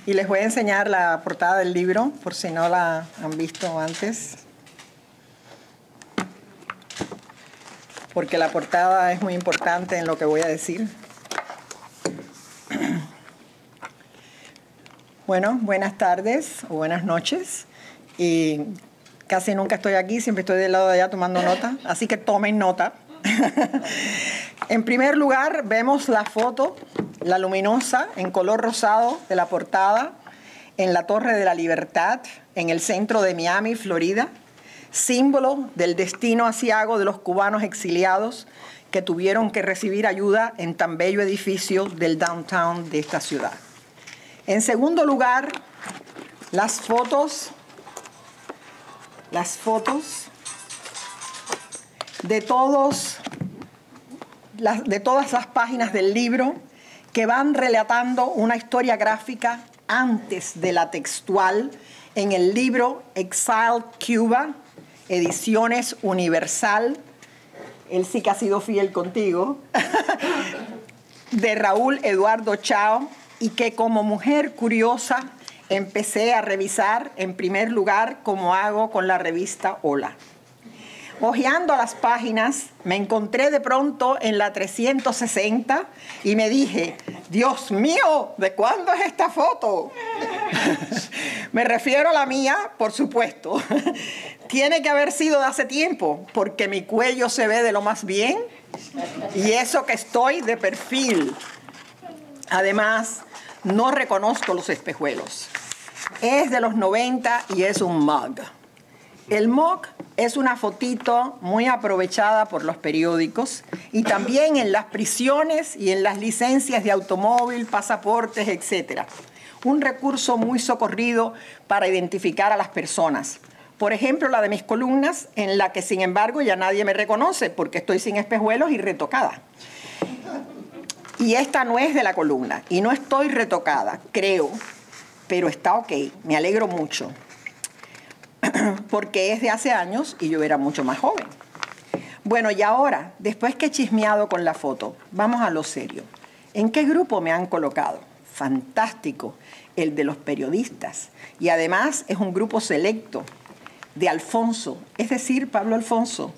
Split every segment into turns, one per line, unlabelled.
Y les voy a enseñar la portada del libro, por si no la han visto antes. Porque la portada es muy importante en lo que voy a decir. Bueno, buenas tardes o buenas noches. Y casi nunca estoy aquí, siempre estoy del lado de allá tomando nota. Así que tomen nota. En primer lugar, vemos la foto, la luminosa, en color rosado de la portada, en la Torre de la Libertad, en el centro de Miami, Florida, símbolo del destino aciago de los cubanos exiliados que tuvieron que recibir ayuda en tan bello edificio del downtown de esta ciudad. En segundo lugar, las fotos de todas las páginas del libro que van relatando una historia gráfica antes de la textual en el libro Exiled Cuba, Ediciones Universal, él sí que ha sido fiel contigo, de Raúl Eduardo Chao, y que como mujer curiosa empecé a revisar en primer lugar como hago con la revista Hola. Hojeando las páginas, me encontré de pronto en la 360 y me dije, Dios mío, ¿de cuándo es esta foto? Me refiero a la mía, por supuesto. Tiene que haber sido de hace tiempo, porque mi cuello se ve de lo más bien y eso que estoy de perfil. Además, no reconozco los espejuelos. Es de los 90 y es un mug. El mug es una fotito muy aprovechada por los periódicos y también en las prisiones y en las licencias de automóvil, pasaportes, etc. Un recurso muy socorrido para identificar a las personas. Por ejemplo, la de mis columnas, en la que sin embargo ya nadie me reconoce porque estoy sin espejuelos y retocada. Y esta no es de la columna y no estoy retocada, creo, pero está ok, me alegro mucho. Porque es de hace años y yo era mucho más joven. Bueno, y ahora, después que he chismeado con la foto, vamos a lo serio. ¿En qué grupo me han colocado? Fantástico, el de los periodistas. Y además es un grupo selecto de Alfonso, es decir, Pablo Alfonso,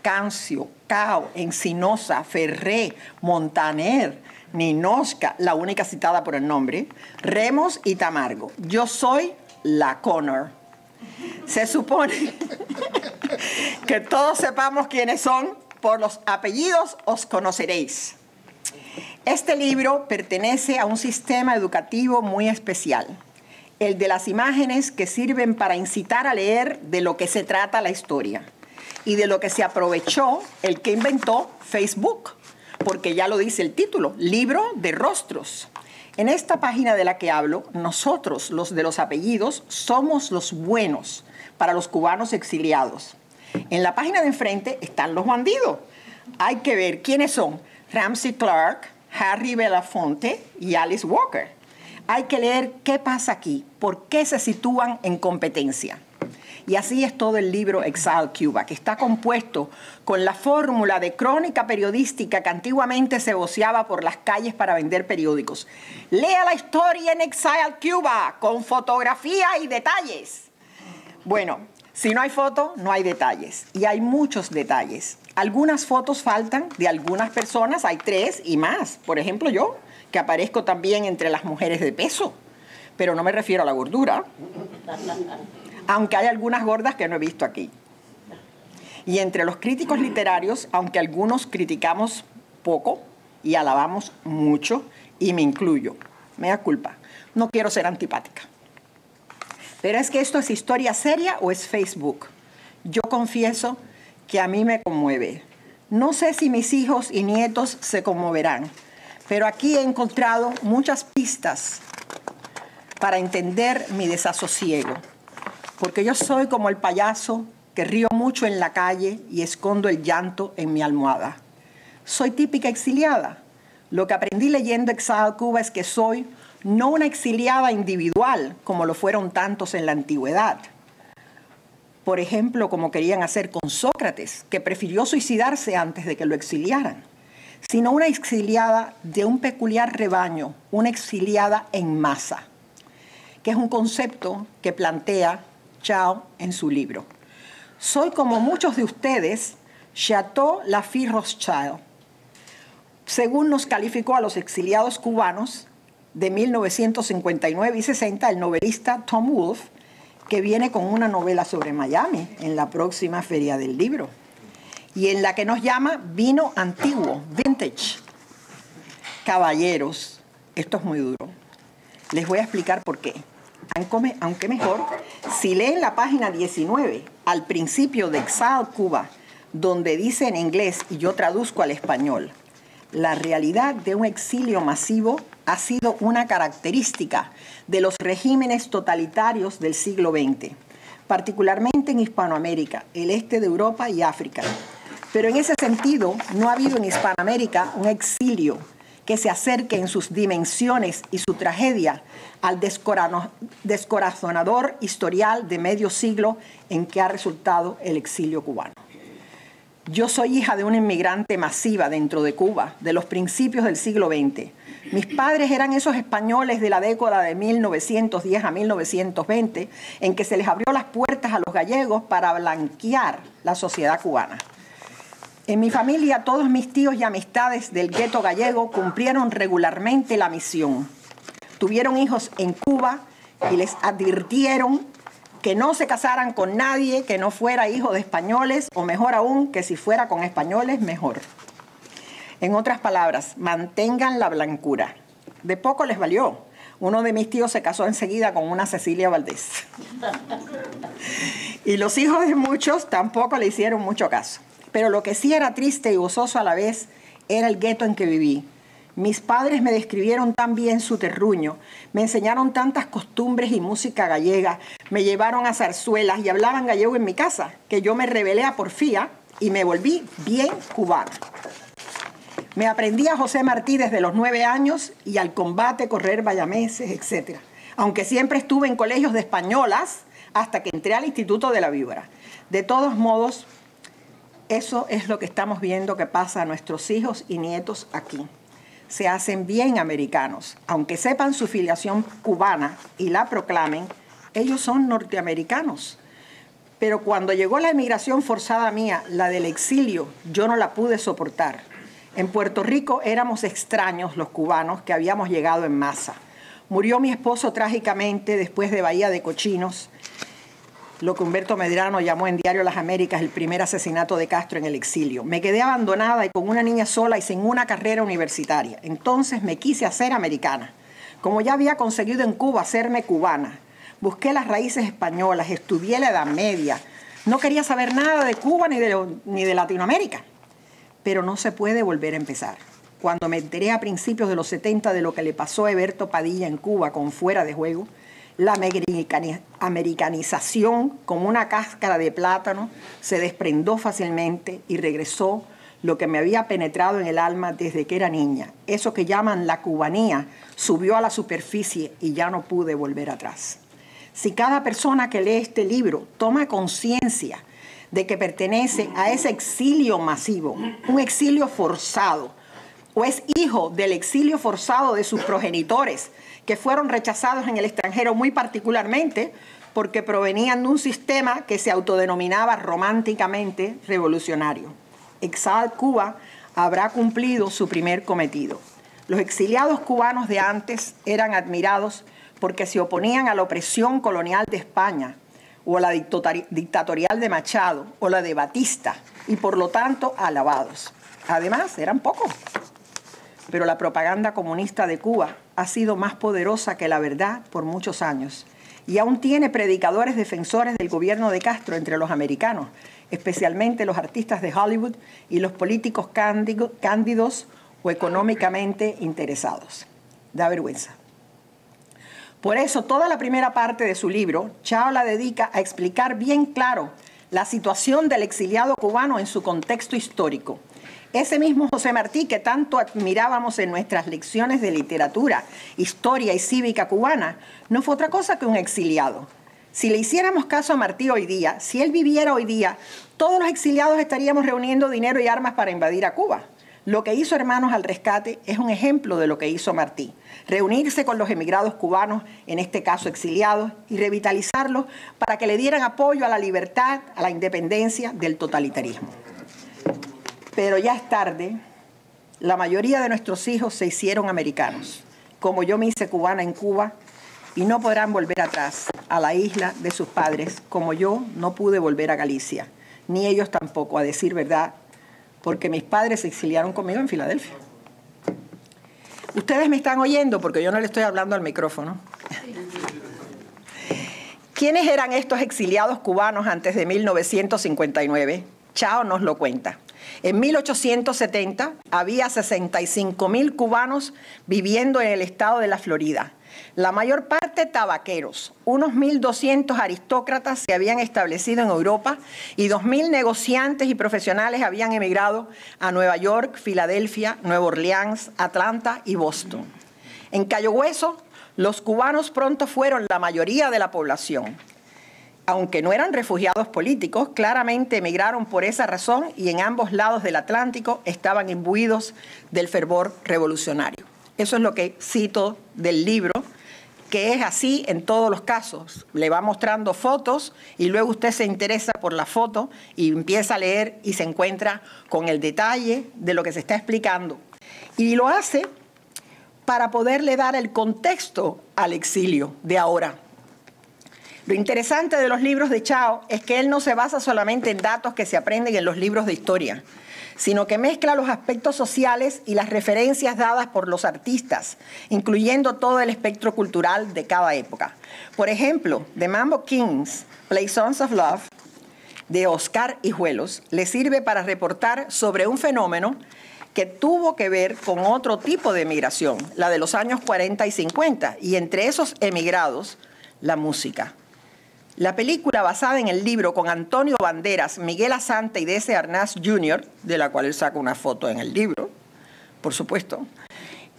Cancio, Cao, Encinosa, Ferré, Montaner, Ninosca, la única citada por el nombre, Remos y Tamargo. Yo soy la Connor. Se supone que todos sepamos quiénes son, por los apellidos os conoceréis. Este libro pertenece a un sistema educativo muy especial, el de las imágenes que sirven para incitar a leer de lo que se trata la historia y de lo que se aprovechó el que inventó Facebook, porque ya lo dice el título, Libro de Rostros. En esta página de la que hablo, nosotros, los de los apellidos, somos los buenos para los cubanos exiliados. En la página de enfrente están los bandidos. Hay que ver quiénes son Ramsey Clark, Harry Belafonte y Alice Walker. Hay que leer qué pasa aquí, por qué se sitúan en competencia. Y así es todo el libro Exiled Cuba, que está compuesto con la fórmula de crónica periodística que antiguamente se voceaba por las calles para vender periódicos. Lea la historia en Exiled Cuba, con fotografía y detalles. Bueno, si no hay foto, no hay detalles. Y hay muchos detalles. Algunas fotos faltan de algunas personas, hay 3 y más. Por ejemplo, yo, que aparezco también entre las mujeres de peso. Pero no me refiero a la gordura. Aunque hay algunas gordas que no he visto aquí. Y entre los críticos literarios, aunque algunos criticamos poco y alabamos mucho, y me incluyo, me da culpa, no quiero ser antipática. Pero es que esto es historia seria o es Facebook. Yo confieso que a mí me conmueve. No sé si mis hijos y nietos se conmoverán, pero aquí he encontrado muchas pistas para entender mi desasosiego. Porque yo soy como el payaso que río mucho en la calle y escondo el llanto en mi almohada. Soy típica exiliada. Lo que aprendí leyendo Exiled Cuba es que soy no una exiliada individual, como lo fueron tantos en la antigüedad. Por ejemplo, como querían hacer con Sócrates, que prefirió suicidarse antes de que lo exiliaran, sino una exiliada de un peculiar rebaño, una exiliada en masa. que es un concepto que plantea Chao en su libro. Soy como muchos de ustedes, Chateau Lafite Rothschild. Según nos calificó a los exiliados cubanos de 1959 y 60 el novelista Tom Wolfe, que viene con una novela sobre Miami en la próxima Feria del Libro, y en la que nos llama vino antiguo, vintage. Caballeros, esto es muy duro. Les voy a explicar por qué. Aunque mejor, si leen la página 19, al principio de Exile Cuba, donde dice en inglés, y yo traduzco al español, la realidad de un exilio masivo ha sido una característica de los regímenes totalitarios del siglo XX, particularmente en Hispanoamérica, el este de Europa y África. Pero en ese sentido, no ha habido en Hispanoamérica un exilio que se acerque en sus dimensiones y su tragedia al descorazonador historial de medio siglo en que ha resultado el exilio cubano. Yo soy hija de una inmigrante masiva dentro de Cuba, de los principios del siglo XX. Mis padres eran esos españoles de la década de 1910 a 1920, en que se les abrió las puertas a los gallegos para blanquear la sociedad cubana. En mi familia, todos mis tíos y amistades del gueto gallego cumplieron regularmente la misión. Tuvieron hijos en Cuba y les advirtieron que no se casaran con nadie que no fuera hijo de españoles, o mejor aún, que si fuera con españoles, mejor. En otras palabras, mantengan la blancura. De poco les valió. Uno de mis tíos se casó enseguida con una Cecilia Valdés. Y los hijos de muchos tampoco le hicieron mucho caso. Pero lo que sí era triste y gozoso a la vez era el gueto en que viví. Mis padres me describieron tan bien su terruño, me enseñaron tantas costumbres y música gallega, me llevaron a zarzuelas y hablaban gallego en mi casa, que yo me rebelé a porfía y me volví bien cubana. Me aprendí a José Martí desde los 9 años y al combate, correr bayameses, etc. Aunque siempre estuve en colegios de españolas hasta que entré al Instituto de la Víbora. De todos modos, eso es lo que estamos viendo que pasa a nuestros hijos y nietos aquí. Se hacen bien americanos. Aunque sepan su filiación cubana y la proclamen, ellos son norteamericanos. Pero cuando llegó la emigración forzada mía, la del exilio, yo no la pude soportar. En Puerto Rico éramos extraños los cubanos que habíamos llegado en masa. Murió mi esposo trágicamente después de Bahía de Cochinos, lo que Humberto Medrano llamó en Diario Las Américas el primer asesinato de Castro en el exilio. Me quedé abandonada y con una niña sola y sin una carrera universitaria. Entonces me quise hacer americana. Como ya había conseguido en Cuba hacerme cubana, busqué las raíces españolas, estudié la Edad Media. No quería saber nada de Cuba ni de Latinoamérica. Pero no se puede volver a empezar. Cuando me enteré a principios de los 70 de lo que le pasó a Eberto Padilla en Cuba con Fuera de Juego, la americanización, como una cáscara de plátano, se desprendió fácilmente y regresó lo que me había penetrado en el alma desde que era niña. Eso que llaman la cubanía subió a la superficie y ya no pude volver atrás. Si cada persona que lee este libro toma conciencia de que pertenece a ese exilio masivo, un exilio forzado, o es hijo del exilio forzado de sus progenitores, que fueron rechazados en el extranjero muy particularmente porque provenían de un sistema que se autodenominaba románticamente revolucionario. Exile Cuba habrá cumplido su primer cometido. Los exiliados cubanos de antes eran admirados porque se oponían a la opresión colonial de España, o a la dictatorial de Machado, o la de Batista, y por lo tanto alabados. Además, eran pocos. Pero la propaganda comunista de Cuba ha sido más poderosa que la verdad por muchos años y aún tiene predicadores defensores del gobierno de Castro entre los americanos, especialmente los artistas de Hollywood y los políticos cándidos o económicamente interesados. Da vergüenza. Por eso, toda la primera parte de su libro, Chao la dedica a explicar bien claro la situación del exiliado cubano en su contexto histórico. Ese mismo José Martí que tanto admirábamos en nuestras lecciones de literatura, historia y cívica cubana, no fue otra cosa que un exiliado. Si le hiciéramos caso a Martí hoy día, si él viviera hoy día, todos los exiliados estaríamos reuniendo dinero y armas para invadir a Cuba. Lo que hizo Hermanos al Rescate es un ejemplo de lo que hizo Martí. reunirse con los emigrados cubanos, en este caso exiliados, y revitalizarlos para que le dieran apoyo a la libertad, a la independencia del totalitarismo. Pero ya es tarde, la mayoría de nuestros hijos se hicieron americanos, como yo me hice cubana en Cuba, y no podrán volver atrás a la isla de sus padres, como yo no pude volver a Galicia, ni ellos tampoco, a decir verdad, porque mis padres se exiliaron conmigo en Filadelfia. Ustedes me están oyendo porque yo no le estoy hablando al micrófono. ¿Quiénes eran estos exiliados cubanos antes de 1959? Chao nos lo cuenta. En 1870 había 65,000 cubanos viviendo en el estado de la Florida. La mayor parte tabaqueros, unos 1.200 aristócratas se habían establecido en Europa y 2.000 negociantes y profesionales habían emigrado a Nueva York, Filadelfia, Nueva Orleans, Atlanta y Boston. En Cayo Hueso, los cubanos pronto fueron la mayoría de la población. Aunque no eran refugiados políticos, claramente emigraron por esa razón y en ambos lados del Atlántico estaban imbuidos del fervor revolucionario. Eso es lo que cito del libro, que es así en todos los casos. Le va mostrando fotos y luego usted se interesa por la foto y empieza a leer y se encuentra con el detalle de lo que se está explicando. Y lo hace para poderle dar el contexto al exilio de ahora. Lo interesante de los libros de Chao es que él no se basa solamente en datos que se aprenden en los libros de historia, sino que mezcla los aspectos sociales y las referencias dadas por los artistas, incluyendo todo el espectro cultural de cada época. Por ejemplo, The Mambo Kings, Play Songs of Love, de Oscar Hijuelos, le sirve para reportar sobre un fenómeno que tuvo que ver con otro tipo de emigración, la de los años 40 y 50, y entre esos emigrados, la música. La película basada en el libro con Antonio Banderas, Miguel Asante y D.C. Arnaz Jr., de la cual él saca una foto en el libro, por supuesto,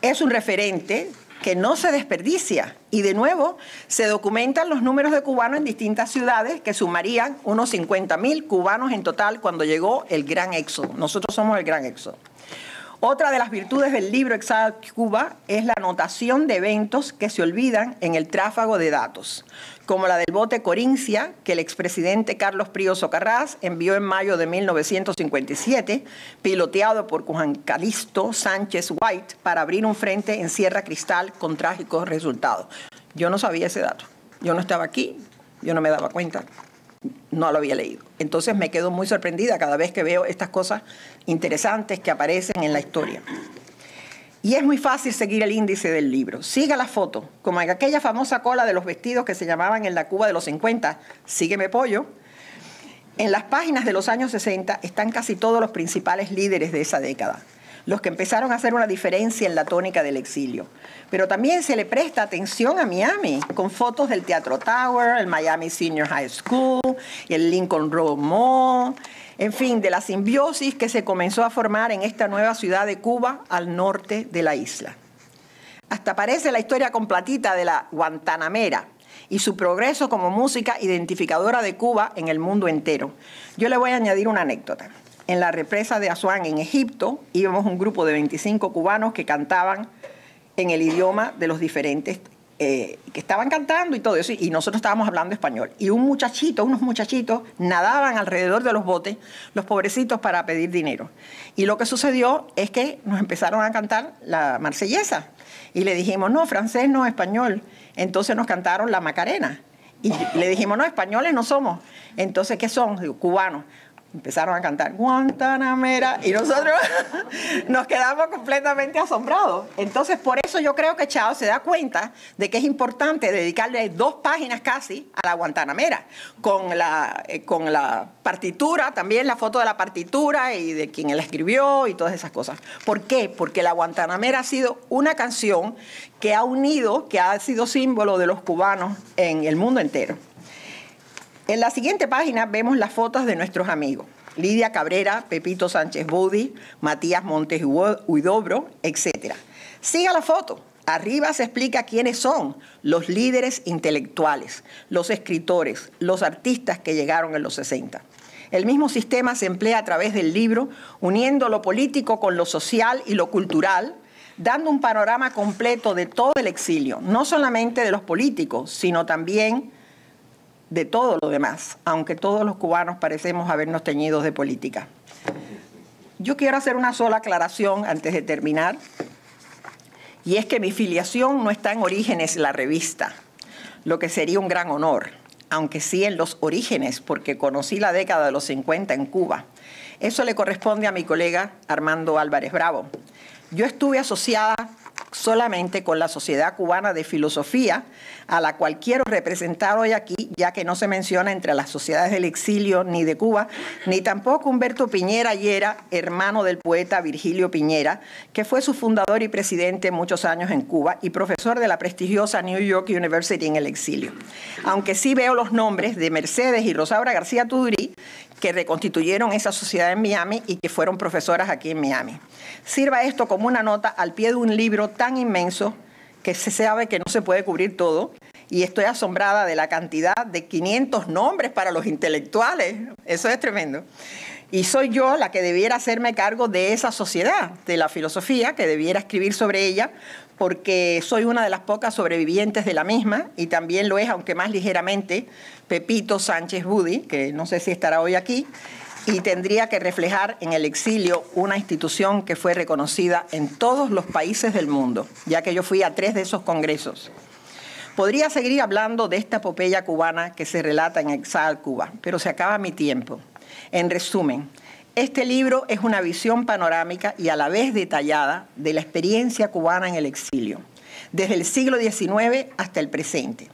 es un referente que no se desperdicia. Y de nuevo se documentan los números de cubanos en distintas ciudades que sumarían unos 50,000 cubanos en total cuando llegó el Gran Éxodo. Nosotros somos el Gran Éxodo. Otra de las virtudes del libro Exile Cuba es la anotación de eventos que se olvidan en el tráfago de datos, como la del bote Corincia, que el expresidente Carlos Prío Socarrás envió en mayo de 1957, piloteado por Juan Calixto Sánchez White, para abrir un frente en Sierra Cristal con trágicos resultados. Yo no sabía ese dato. Yo no estaba aquí, yo no me daba cuenta. No lo había leído. Entonces me quedo muy sorprendida cada vez que veo estas cosas interesantes que aparecen en la historia. Y es muy fácil seguir el índice del libro. Siga la foto, como en aquella famosa cola de los vestidos que se llamaban en la Cuba de los 50, Sígueme Pollo. En las páginas de los años 60 están casi todos los principales líderes de esa década, los que empezaron a hacer una diferencia en la tónica del exilio. Pero también se le presta atención a Miami, con fotos del Teatro Tower, el Miami Senior High School y el Lincoln Road Mall, en fin, de la simbiosis que se comenzó a formar en esta nueva ciudad de Cuba al norte de la isla. Hasta aparece la historia completita de la Guantanamera y su progreso como música identificadora de Cuba en el mundo entero. Yo le voy a añadir una anécdota. En la represa de Asuán, en Egipto, íbamos un grupo de 25 cubanos que cantaban en el idioma de los diferentes, que estaban cantando y todo eso, y nosotros estábamos hablando español. Y unos muchachitos nadaban alrededor de los botes, los pobrecitos, para pedir dinero. Y lo que sucedió es que nos empezaron a cantar la marsellesa. Y le dijimos, no, francés no, español. Entonces nos cantaron la Macarena. Y le dijimos, no, españoles no somos. Entonces, ¿qué son? Digo, cubanos. Empezaron a cantar Guantanamera y nosotros nos quedamos completamente asombrados. Entonces, por eso yo creo que Chao se da cuenta de que es importante dedicarle 2 páginas casi a la Guantanamera, con la partitura, también la foto de la partitura y de quien la escribió y todas esas cosas. ¿Por qué? Porque la Guantanamera ha sido una canción que ha unido, que ha sido símbolo de los cubanos en el mundo entero. En la siguiente página vemos las fotos de nuestros amigos. Lidia Cabrera, Pepito Sánchez Budi, Matías Montes Huidobro, etc. Siga la foto. Arriba se explica quiénes son los líderes intelectuales, los escritores, los artistas que llegaron en los 60. El mismo sistema se emplea a través del libro, uniendo lo político con lo social y lo cultural, dando un panorama completo de todo el exilio, no solamente de los políticos, sino también de todo lo demás, aunque todos los cubanos parecemos habernos teñidos de política. Yo quiero hacer una sola aclaración antes de terminar, y es que mi filiación no está en Orígenes, la revista, lo que sería un gran honor, aunque sí en los orígenes, porque conocí la década de los 50 en Cuba. Eso le corresponde a mi colega Armando Álvarez Bravo. Yo estuve asociada solamente con la Sociedad Cubana de Filosofía, a la cual quiero representar hoy aquí, ya que no se menciona entre las sociedades del exilio ni de Cuba, ni tampoco Humberto Piñera Llera, hermano del poeta Virgilio Piñera, que fue su fundador y presidente muchos años en Cuba y profesor de la prestigiosa New York University en el exilio. Aunque sí veo los nombres de Mercedes y Rosaura García Tudurí, que reconstituyeron esa sociedad en Miami y que fueron profesoras aquí en Miami. Sirva esto como una nota al pie de un libro tan inmenso que se sabe que no se puede cubrir todo, y estoy asombrada de la cantidad de 500 nombres para los intelectuales. Eso es tremendo. Y soy yo la que debiera hacerme cargo de esa sociedad, de la filosofía, que debiera escribir sobre ella, porque soy una de las pocas sobrevivientes de la misma, y también lo es, aunque más ligeramente, Pepito Sánchez Budi, que no sé si estará hoy aquí, y tendría que reflejar en el exilio una institución que fue reconocida en todos los países del mundo, ya que yo fui a 3 de esos congresos. Podría seguir hablando de esta epopeya cubana que se relata en Exile Cuba, pero se acaba mi tiempo. En resumen, este libro es una visión panorámica y a la vez detallada de la experiencia cubana en el exilio, desde el siglo XIX hasta el presente,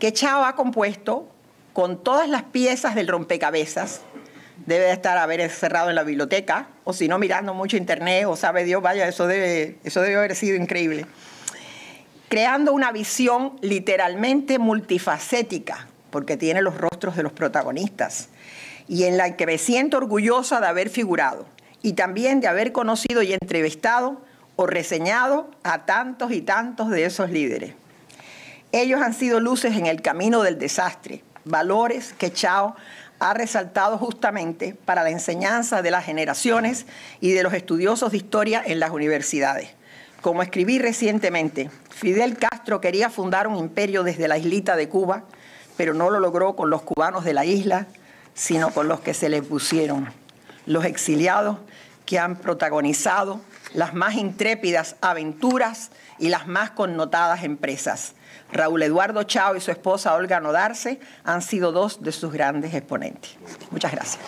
que Chao ha compuesto con todas las piezas del rompecabezas. Debe de estar haber encerrado en la biblioteca, o si no mirando mucho internet, o sabe Dios, vaya, eso debe haber sido increíble. Creando una visión literalmente multifacética, porque tiene los rostros de los protagonistas, y en la que me siento orgullosa de haber figurado, y también de haber conocido y entrevistado o reseñado a tantos y tantos de esos líderes. Ellos han sido luces en el camino del desastre, valores que Chao ha resaltado justamente para la enseñanza de las generaciones y de los estudiosos de historia en las universidades. Como escribí recientemente, Fidel Castro quería fundar un imperio desde la islita de Cuba, pero no lo logró con los cubanos de la isla, sino con los que se le pusieron, los exiliados que han protagonizado las más intrépidas aventuras y las más connotadas empresas. Raúl Eduardo Chao y su esposa Olga Nodarse han sido 2 de sus grandes exponentes. Muchas gracias.